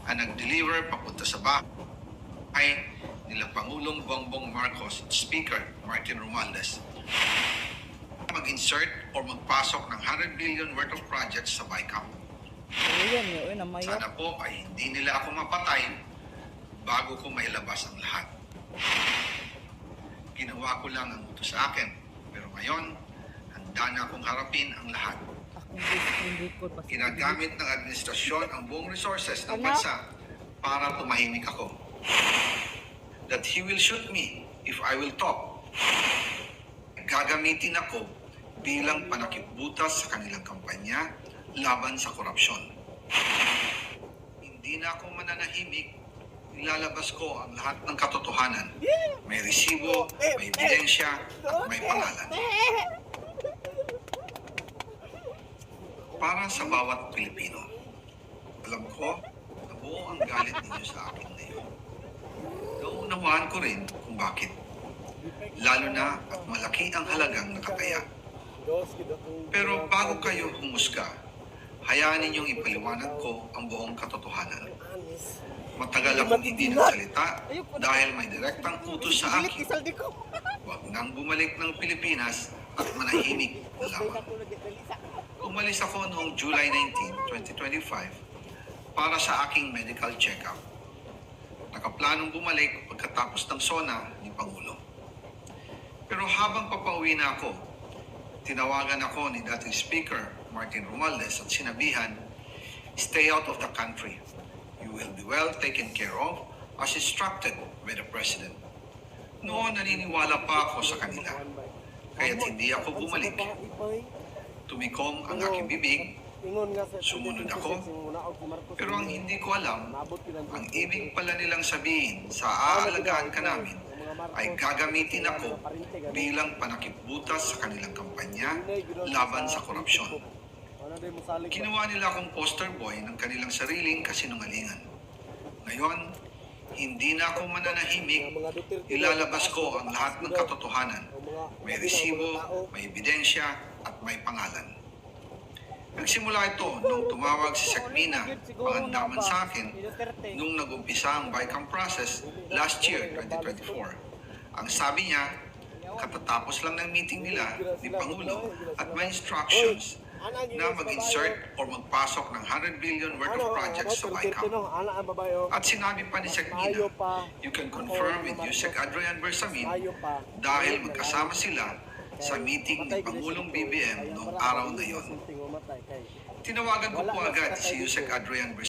ang nag-deliver papunta sa bahay nila Pangulong Bongbong Marcos at Speaker Martin Romualdez mag-insert or magpasok ng 100 billion worth of projects sa BICAM. Sana po ay hindi nila ako mapatay bago ko mailabas ang lahat. Ginawa ko lang ang utos sa akin, pero ngayon, handa na akong harapin ang lahat. Ginagamit ng administrasyon ang buong resources ng bansa para tumahimik ako. That he will shoot me if I will talk. Gagamitin ako bilang panakipbutas sa kanilang kampanya laban sa korupsyon. Hindi na ako mananahimik, ilalabas ko ang lahat ng katotohanan. May resibo, may ebidensya, at may pangalan. Para sa bawat Pilipino, alam ko na buo ang galit ninyo sa akin ngayon. Naunawaan ko rin kung bakit. Lalo na at malaki ang halagang nakataya. Pero bago kayo humusga, hayaan ninyong ipaliwanag ko ang buong katotohanan. Matagal akong hindi nagsalita dahil may direktang utos sa akin. Huwag nang bumalik ng Pilipinas at manahimik na lamang. Umalis ako noong July 19, 2025 para sa aking medical check-up. Nakaplanong bumalik pagkatapos ng SONA ni Pangulo. Pero habang papauwi na ako, tinawagan ako ni dating Speaker Martin Romualdez at sinabihan, "Stay out of the country. You will be well taken care of as instructed by the President." Noon naniniwala pa ako sa kanila, kaya't hindi ako bumalik. Tumikom ang aking bibig, sumunod ako, pero ang hindi ko alam, ang ibig pala nilang sabihin sa aalagaan ka namin ay gagamitin ako bilang panakipbutas sa kanilang kampanya laban sa korupsyon. Ginawa nila akong poster boy ng kanilang sariling kasinungalingan. Ngayon, hindi na ako mananahimik, ilalabas ko ang lahat ng katotohanan. May resibo, may ebidensya, at may pangalan. Nagsimula ito nung tumawag si Sekmina Pangandaman sa akin nung nag-umpisa ang BICAM process last year, 2024. Ang sabi niya, katatapos lang ng meeting nila ni Pangulo at may instructions na mag-insert or magpasok ng 100 billion worth of projects sa BICAM. At sinabi pa ni Sekmina, you can confirm with Yusek Adrian Bersamin dahil magkasama sila sa meeting ni Pangulong BBM noong araw na yon. Tinawagan ko po agad si Yusek Adrian Bersamin